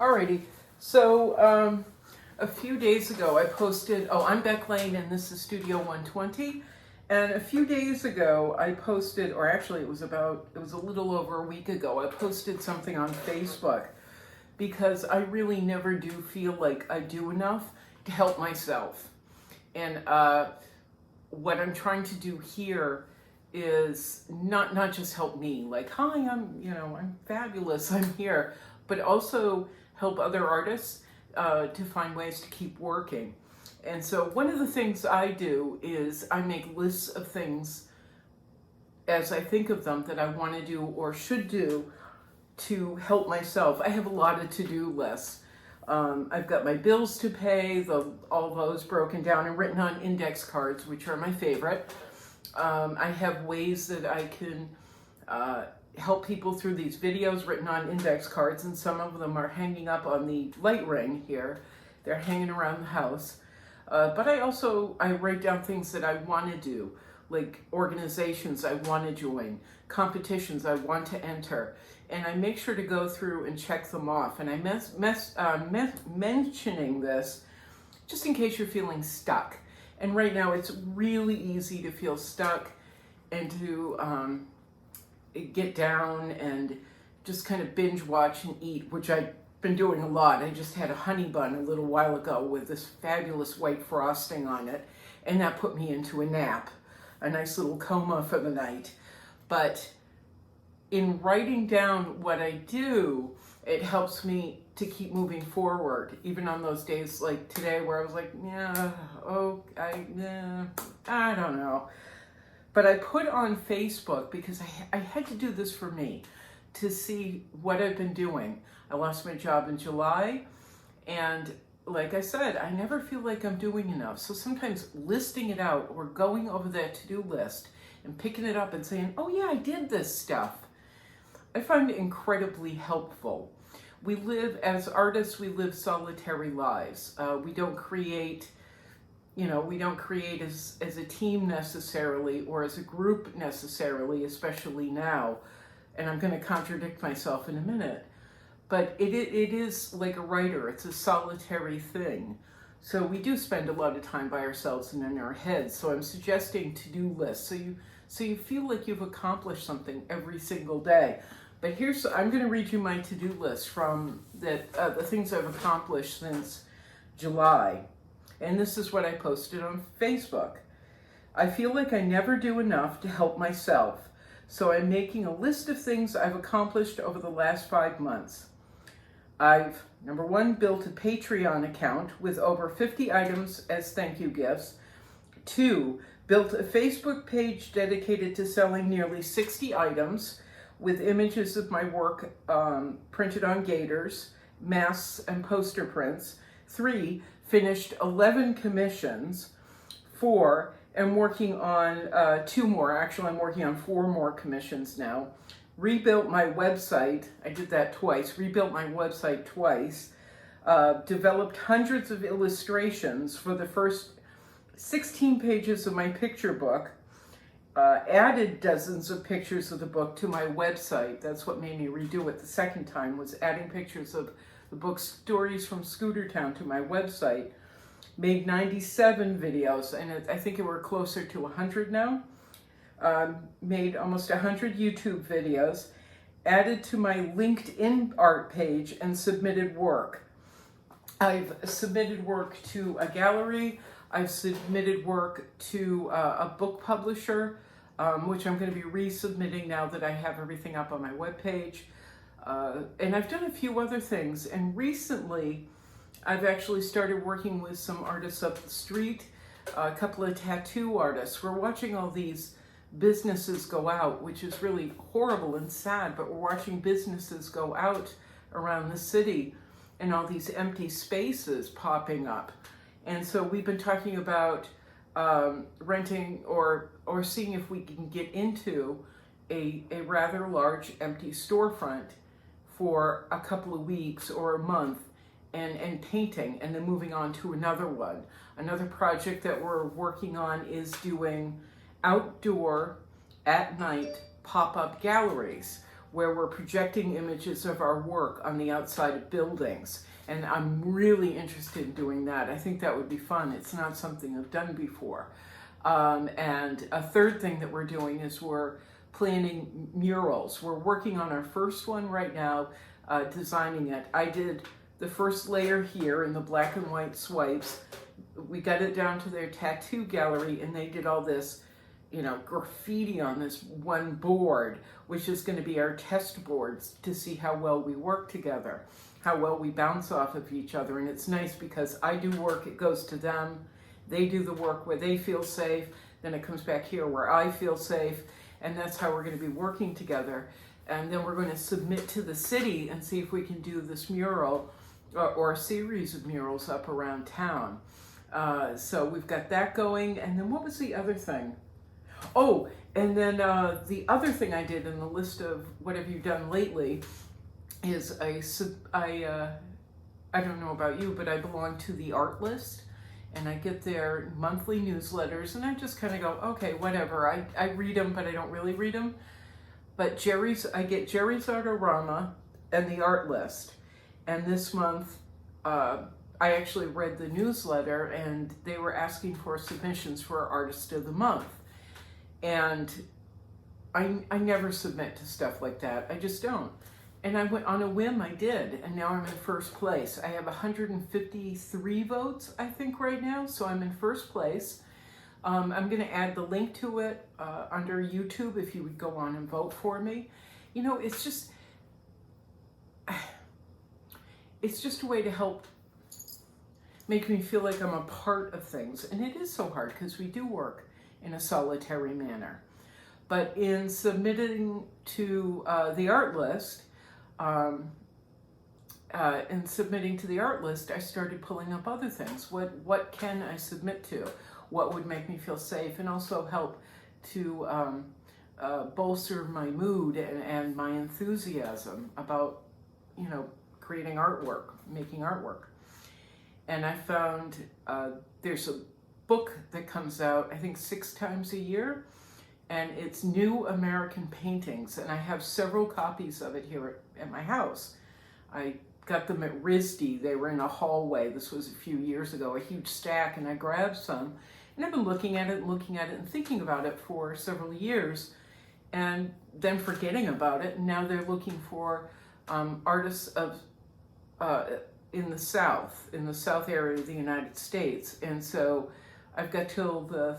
Alrighty, so a few days ago I posted, I'm Beck Lane and this is Studio 120. And a few days ago I posted, or actually it was a little over a week ago, I posted something on Facebook because I really never do feel like I do enough to help myself. And what I'm trying to do here is not just help me, like, hi, I'm fabulous, I'm here, but also help other artists to find ways to keep working. And so one of the things I do is I make lists of things as I think of them that I want to do or should do to help myself. I have a lot of to-do lists. I've got my bills to pay, all those broken down and written on index cards, which are my favorite. I have ways that I can help people through these videos written on index cards, and some of them are hanging up on the light ring here. They're hanging around the house. But I write down things that I want to do, like organizations I want to join, competitions I want to enter, and I make sure to go through and check them off. And I'm mentioning this just in case you're feeling stuck. And right now it's really easy to feel stuck and to get down and just kind of binge watch and eat, which I've been doing a lot. I just had a honey bun a little while ago with this fabulous white frosting on it, and that put me into a nap, a nice little coma for the night. But in writing down what I do, it helps me to keep moving forward, even on those days like today where I was like, I don't know. But I put on Facebook because I had to do this for me, to see what I've been doing. I lost my job in July, and like I said, I never feel like I'm doing enough. So sometimes listing it out or going over that to-do list and picking it up and saying, oh yeah, I did this stuff, I find it incredibly helpful. We live, as artists, we live solitary lives. We don't create as a team necessarily, or as a group necessarily, especially now. And I'm going to contradict myself in a minute. But it is like a writer, it's a solitary thing. So we do spend a lot of time by ourselves and in our heads. So I'm suggesting to-do lists, so you feel like you've accomplished something every single day. But I'm going to read you my to-do list from the things I've accomplished since July. And this is what I posted on Facebook. I feel like I never do enough to help myself, so I'm making a list of things I've accomplished over the last 5 months. I've, number one, built a Patreon account with over 50 items as thank you gifts. 2, built a Facebook page dedicated to selling nearly 60 items with images of my work printed on gaiters, masks, and poster prints. 3, finished 11 commissions. 4, I'm working on 2 more. Actually, I'm working on 4 more commissions now. Rebuilt my website. I did that twice. Rebuilt my website twice. Developed hundreds of illustrations for the first 16 pages of my picture book. Added dozens of pictures of the book to my website. That's what made me redo it the second time, was adding pictures of the book Stories from Scootertown to my website. Made 97 videos, and I think we're closer to 100 now. Made almost 100 YouTube videos. Added to my LinkedIn art page and submitted work. I've submitted work to a gallery. I've submitted work to a book publisher, which I'm going to be resubmitting now that I have everything up on my webpage. And I've done a few other things. And recently, I've actually started working with some artists up the street, a couple of tattoo artists. We're watching all these businesses go out, which is really horrible and sad, but we're watching businesses go out around the city and all these empty spaces popping up. And so we've been talking about renting or seeing if we can get into a rather large empty storefront for a couple of weeks or a month and painting, and then moving on to another one. Another project that we're working on is doing outdoor at night pop-up galleries where we're projecting images of our work on the outside of buildings. And I'm really interested in doing that. I think that would be fun. It's not something I've done before. And a third thing that we're doing is we're planning murals. We're working on our first one right now, designing it. I did the first layer here in the black and white swipes. We got it down to their tattoo gallery, and they did all this, you know, graffiti on this one board, which is going to be our test boards to see how well we work together, how well we bounce off of each other. And it's nice because I do work, it goes to them. They do the work where they feel safe, then it comes back here where I feel safe, and that's how we're going to be working together. And then we're going to submit to the city and see if we can do this mural or a series of murals up around town. So we've got that going. And then what was the other thing? Oh, and then the other thing I did in the list of what have you done lately is I don't know about you, but I belong to the art list, and I get their monthly newsletters, and I just kind of go, okay, whatever. I read them, but I don't really read them. But I get Jerry's Artorama and the art list. And this month, I actually read the newsletter, and they were asking for submissions for Artist of the Month. And I never submit to stuff like that. I just don't. And I went on a whim, I did, and now I'm in first place. I have 153 votes, I think, right now, so I'm in first place. I'm going to add the link to it under YouTube if you would go on and vote for me. You know, it's just a way to help make me feel like I'm a part of things. And it is so hard because we do work in a solitary manner. But in submitting to the art list, I started pulling up other things. What can I submit to? What would make me feel safe and also help to bolster my mood and my enthusiasm about, you know, creating artwork, making artwork. And I found there's a book that comes out, I think 6 times a year, and it's New American Paintings, and I have several copies of it here at my house. I got them at RISD. They were in a hallway. This was a few years ago, a huge stack, and I grabbed some. And I've been looking at it and thinking about it for several years, and then forgetting about it. And now they're looking for artists of in the south area of the United States. And so I've got till the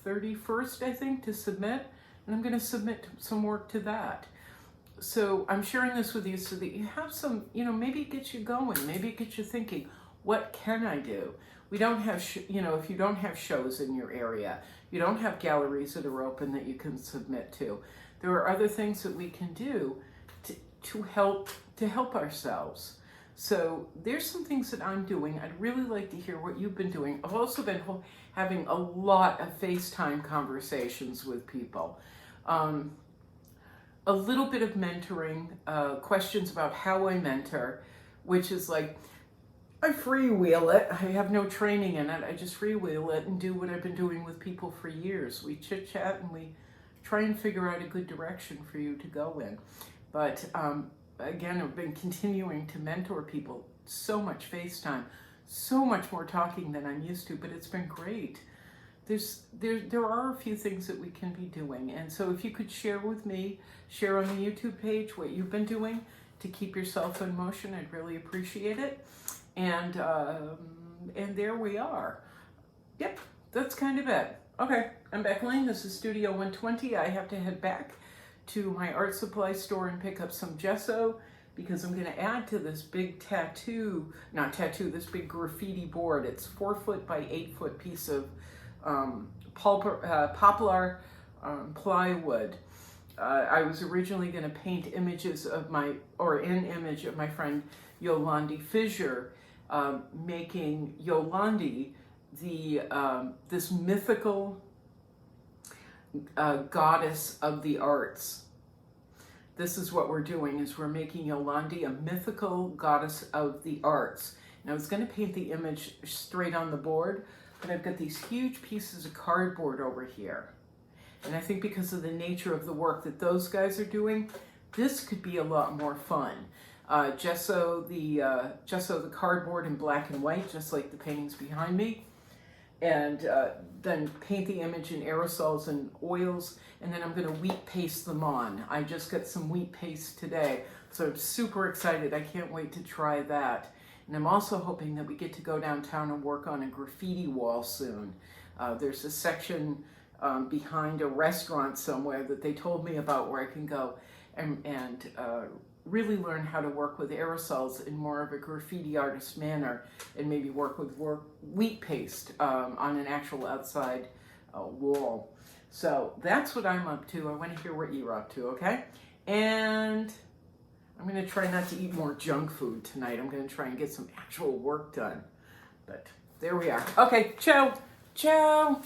31st, I think, to submit, and I'm going to submit some work to that. So I'm sharing this with you so that you have some, you know, maybe it gets you going, maybe it gets you thinking, what can I do? We don't have, you know, if you don't have shows in your area, you don't have galleries that are open that you can submit to, there are other things that we can do to help ourselves. So there's some things that I'm doing. I'd really like to hear what you've been doing. I've also been having a lot of FaceTime conversations with people. A little bit of mentoring, questions about how I mentor, which is like, I freewheel it. I have no training in it. I just freewheel it and do what I've been doing with people for years. We chit chat and we try and figure out a good direction for you to go in. But again, I've been continuing to mentor people. So much FaceTime, so much more talking than I'm used to, but it's been great. There are a few things that we can be doing. And so if you could share with me, share on the YouTube page what you've been doing to keep yourself in motion, I'd really appreciate it. And there we are. Yep, that's kind of it. Okay, I'm Beck Lane. This is Studio 120. I have to head back to my art supply store and pick up some gesso because I'm going to add to this big this big graffiti board. It's 4-foot by 8-foot piece of poplar plywood. I was originally going to paint an image of my friend Yolandi Fisher, making Yolandi this mythical goddess of the arts. This is what we're doing, is we're making Yolandi a mythical goddess of the arts. And I was going to paint the image straight on the board, but I've got these huge pieces of cardboard over here. And I think because of the nature of the work that those guys are doing, this could be a lot more fun. Gesso the cardboard in black and white, just like the paintings behind me, and then paint the image in aerosols and oils, and then I'm going to wheat paste them on. I just got some wheat paste today, so I'm super excited. I can't wait to try that. And I'm also hoping that we get to go downtown and work on a graffiti wall soon. There's a section behind a restaurant somewhere that they told me about where I can go and really learn how to work with aerosols in more of a graffiti artist manner, and maybe work with wheat paste on an actual outside wall. So that's what I'm up to. I want to hear what you're up to, okay? And I'm going to try not to eat more junk food tonight. I'm going to try and get some actual work done. But there we are. Okay, ciao. Ciao.